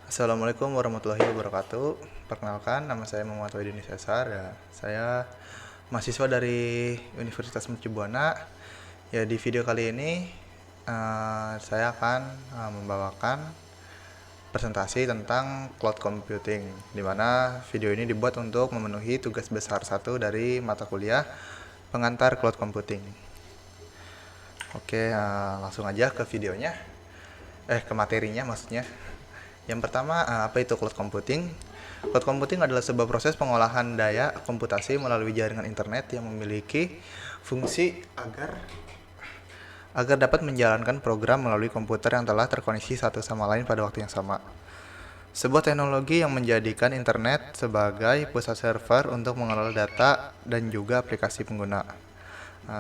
Assalamualaikum warahmatullahi wabarakatuh. Perkenalkan, nama saya Muhammad Wahidin Cesar. Ya, saya mahasiswa dari Universitas Mercu Buana. Ya, di video kali ini saya akan membawakan presentasi tentang cloud computing, di mana video ini dibuat untuk memenuhi tugas besar satu dari mata kuliah pengantar cloud computing. Oke, langsung aja ke videonya. Ke materinya maksudnya. Yang pertama, apa itu cloud computing? Cloud computing adalah sebuah proses pengolahan daya komputasi melalui jaringan internet yang memiliki fungsi agar dapat menjalankan program melalui komputer yang telah terkoneksi satu sama lain pada waktu yang sama. Sebuah teknologi yang menjadikan internet sebagai pusat server untuk mengelola data dan juga aplikasi pengguna.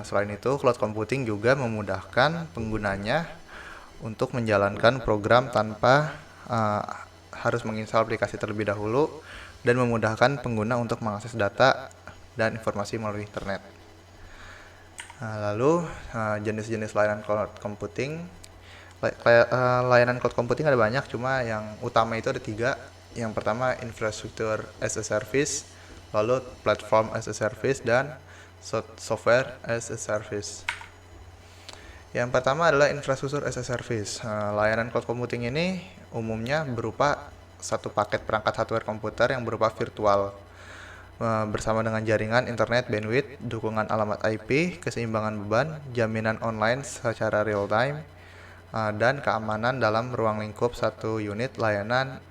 Selain itu, cloud computing juga memudahkan penggunanya untuk menjalankan program tanpa harus menginstal aplikasi terlebih dahulu dan memudahkan pengguna untuk mengakses data dan informasi melalui internet. Lalu jenis-jenis layanan cloud computing. Layanan cloud computing ada banyak, cuma yang utama itu ada 3. Yang pertama infrastructure as a service, lalu platform as a service, dan software as a service. Yang pertama adalah infrastructure as a service. Layanan cloud computing ini umumnya berupa satu paket perangkat hardware komputer yang berupa virtual bersama dengan jaringan internet, bandwidth, dukungan alamat IP, keseimbangan beban, jaminan online secara real time, dan keamanan dalam ruang lingkup satu unit layanan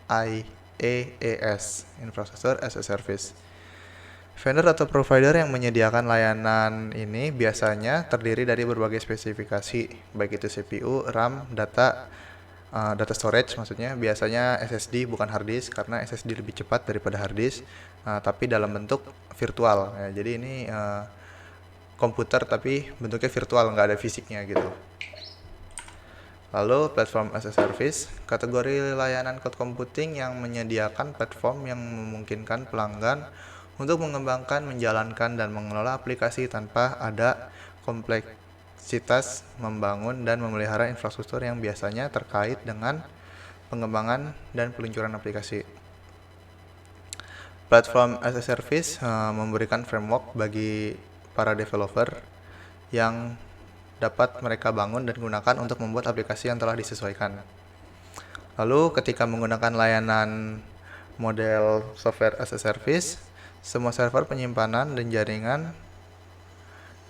IaaS, Infrastructure as a Service. Vendor atau provider yang menyediakan layanan ini biasanya terdiri dari berbagai spesifikasi, baik itu CPU, RAM, data storage maksudnya, biasanya SSD bukan hard disk karena SSD lebih cepat daripada hard disk, tapi dalam bentuk virtual. Ya, jadi ini komputer tapi bentuknya virtual, nggak ada fisiknya gitu. Lalu platform as a service, kategori layanan cloud computing yang menyediakan platform yang memungkinkan pelanggan untuk mengembangkan, menjalankan, dan mengelola aplikasi tanpa ada kompleksitas membangun dan memelihara infrastruktur yang biasanya terkait dengan pengembangan dan peluncuran aplikasi. Platform as a service memberikan framework bagi para developer yang dapat mereka bangun dan gunakan untuk membuat aplikasi yang telah disesuaikan. Lalu ketika menggunakan layanan model software as a service, semua server penyimpanan dan jaringan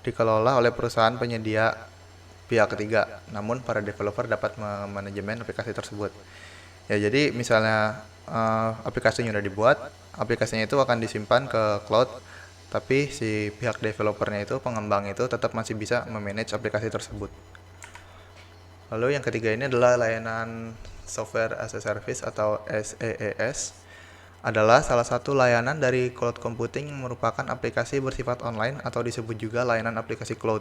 dikelola oleh perusahaan penyedia pihak ketiga, namun para developer dapat memanajemen aplikasi tersebut. Ya, jadi misalnya aplikasinya sudah dibuat, aplikasinya itu akan disimpan ke cloud, tapi si pihak developernya itu, pengembang itu tetap masih bisa memanage aplikasi tersebut. Lalu yang ketiga ini adalah layanan software as a service atau SaaS. Adalah salah satu layanan dari cloud computing yang merupakan aplikasi bersifat online atau disebut juga layanan aplikasi cloud,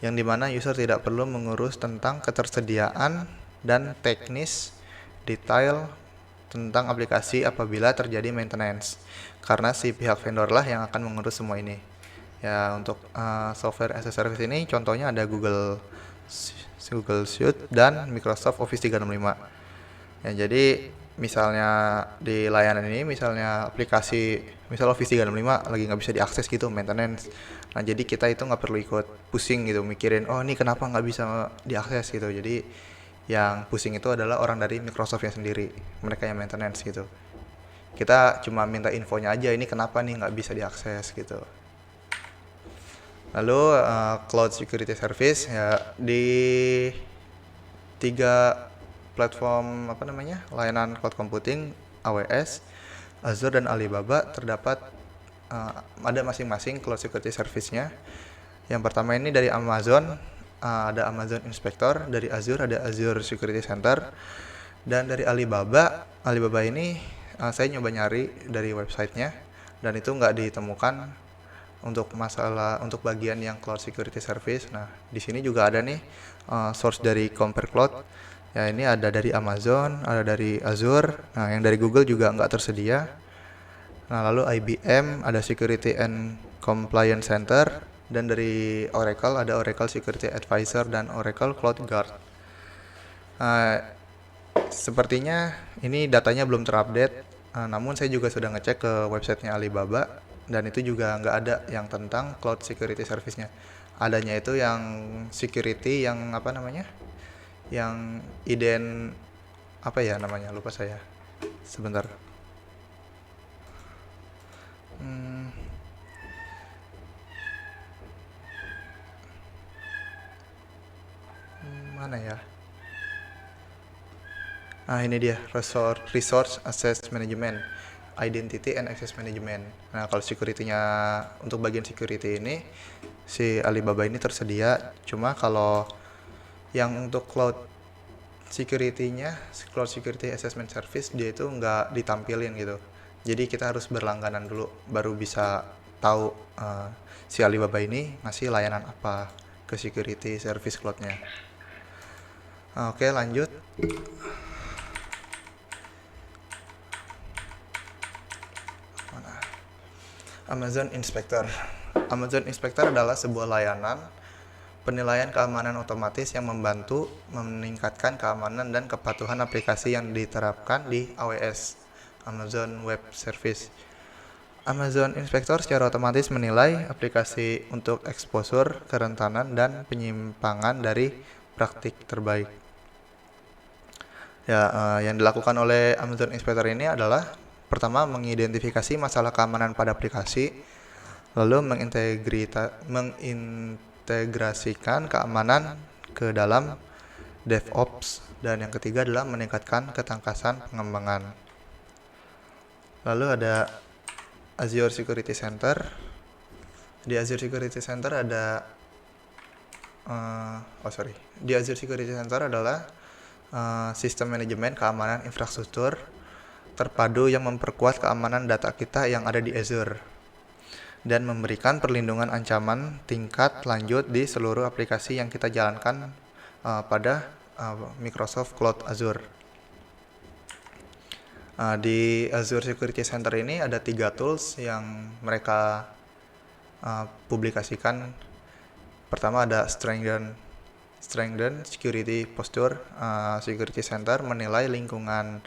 yang dimana user tidak perlu mengurus tentang ketersediaan dan teknis detail tentang aplikasi apabila terjadi maintenance, karena si pihak vendor lah yang akan mengurus semua ini. Ya, untuk software as a service ini contohnya ada Google Suite dan Microsoft Office 365. Ya, jadi misalnya di layanan ini, misalnya aplikasi misal Office 365 lagi nggak bisa diakses gitu, maintenance. Nah, jadi kita itu nggak perlu ikut pusing gitu mikirin, oh ini kenapa nggak bisa diakses gitu. Jadi yang pusing itu adalah orang dari Microsoft-nya sendiri, mereka yang maintenance gitu. Kita cuma minta infonya aja, ini kenapa nih nggak bisa diakses gitu. Lalu cloud security service, ya di 3 platform layanan cloud computing, AWS, Azure, dan Alibaba terdapat ada masing-masing cloud security service-nya. Yang pertama ini dari Amazon, ada Amazon Inspector, dari Azure ada Azure Security Center, dan dari Alibaba ini saya nyoba nyari dari websitenya dan itu nggak ditemukan untuk bagian yang cloud security service. Nah, di sini juga ada nih source dari Compare Cloud. Ya, ini ada dari Amazon, ada dari Azure. Nah, yang dari Google juga nggak tersedia. Nah, lalu IBM ada Security and Compliance Center, dan dari Oracle ada Oracle Security Advisor dan Oracle Cloud Guard. Sepertinya ini datanya belum terupdate, namun saya juga sudah ngecek ke websitenya Alibaba dan itu juga nggak ada yang tentang cloud security service-nya. Adanya itu yang security yang apa namanya? Yang apa ya namanya? Lupa saya. Sebentar. Hmm, mana ya? Ini dia, Resource Access Management, Identity and Access Management. Nah, kalau security-nya untuk bagian security ini si Alibaba ini tersedia, cuma kalau yang untuk Cloud Security Assessment Service dia itu nggak ditampilin gitu. Jadi kita harus berlangganan dulu baru bisa tahu si Alibaba ini ngasih layanan apa ke security service cloud-nya. Oke, lanjut. Amazon Inspector. Amazon Inspector adalah sebuah layanan penilaian keamanan otomatis yang membantu meningkatkan keamanan dan kepatuhan aplikasi yang diterapkan di AWS, Amazon Web Service. Amazon Inspector secara otomatis menilai aplikasi untuk exposure, kerentanan, dan penyimpangan dari praktik terbaik. Yang dilakukan oleh Amazon Inspector ini adalah pertama mengidentifikasi masalah keamanan pada aplikasi, lalu mengintegrasikan keamanan ke dalam DevOps, dan yang ketiga adalah meningkatkan ketangkasan pengembangan. Lalu ada Azure Security Center. Di Azure Security Center di Azure Security Center adalah sistem manajemen keamanan infrastruktur terpadu yang memperkuat keamanan data kita yang ada di Azure dan memberikan perlindungan ancaman tingkat lanjut di seluruh aplikasi yang kita jalankan pada Microsoft Cloud Azure. Di Azure Security Center ini ada 3 tools yang mereka publikasikan. Pertama ada Strengthen Security Posture. Security Center menilai lingkungan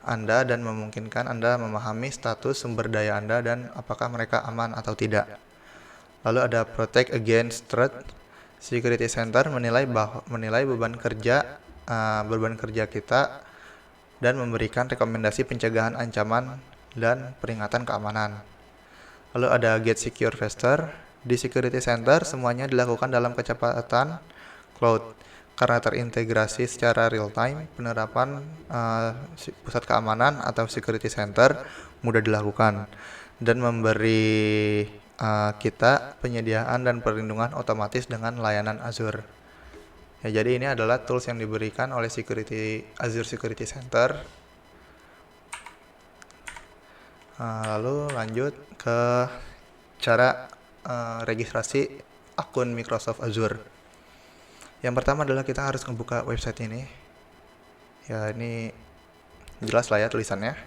Anda dan memungkinkan Anda memahami status sumber daya Anda dan apakah mereka aman atau tidak. Lalu ada Protect Against Threat. Security Center menilai beban kerja kita dan memberikan rekomendasi pencegahan ancaman dan peringatan keamanan. Lalu ada Get Secure Faster. Di Security Center semuanya dilakukan dalam kecepatan cloud. Karena terintegrasi secara real-time, penerapan pusat keamanan atau security center mudah dilakukan dan memberi kita penyediaan dan perlindungan otomatis dengan layanan Azure. Jadi ini adalah tools yang diberikan oleh Azure Security Center. Lalu lanjut ke cara registrasi akun Microsoft Azure. Yang pertama adalah kita harus membuka website ini. Ya, ini jelas lah ya tulisannya.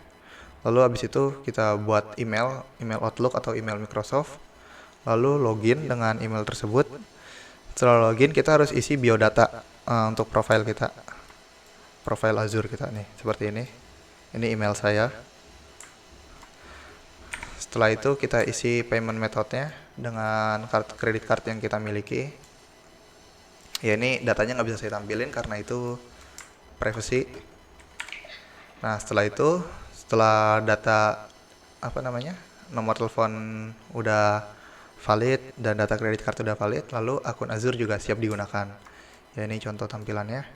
Lalu habis itu kita buat email Outlook atau email Microsoft. Lalu login dengan email tersebut. Setelah login kita harus isi biodata untuk profil kita. Profil Azure kita nih, seperti ini. Ini email saya. Setelah itu kita isi payment methodnya dengan credit card yang kita miliki. Ya, ini datanya nggak bisa saya tampilin karena itu privacy. Nah, setelah data nomor telepon udah valid dan data kredit card udah valid, lalu akun Azure juga siap digunakan. Ya, ini contoh tampilannya.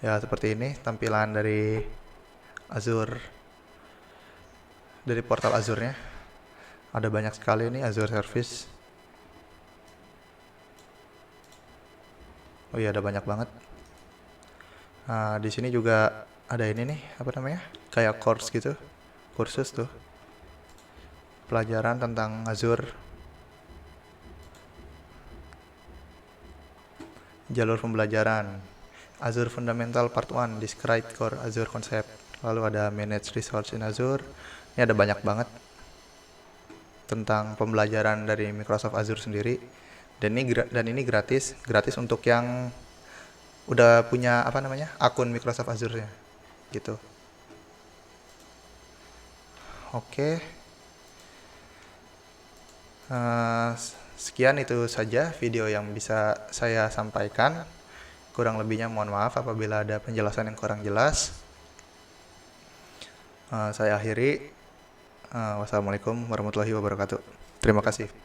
Ya, seperti ini tampilan dari Azure. Dari portal Azure-nya ada banyak sekali nih Azure Service. Oh iya, ada banyak banget. Nah, di sini juga ada ini nih, kayak course gitu, kursus tuh, pelajaran tentang Azure. Jalur pembelajaran Azure Fundamental Part 1, Describe Core Azure Concept. Lalu ada Manage Resource in Azure. Ini ada banyak banget. tentang pembelajaran dari Microsoft Azure sendiri. Dan ini gratis untuk yang udah punya akun Microsoft Azure-nya gitu. Oke. Sekian itu saja video yang bisa saya sampaikan. Kurang lebihnya mohon maaf apabila ada penjelasan yang kurang jelas. Saya akhiri. Wassalamualaikum warahmatullahi wabarakatuh. Terima kasih.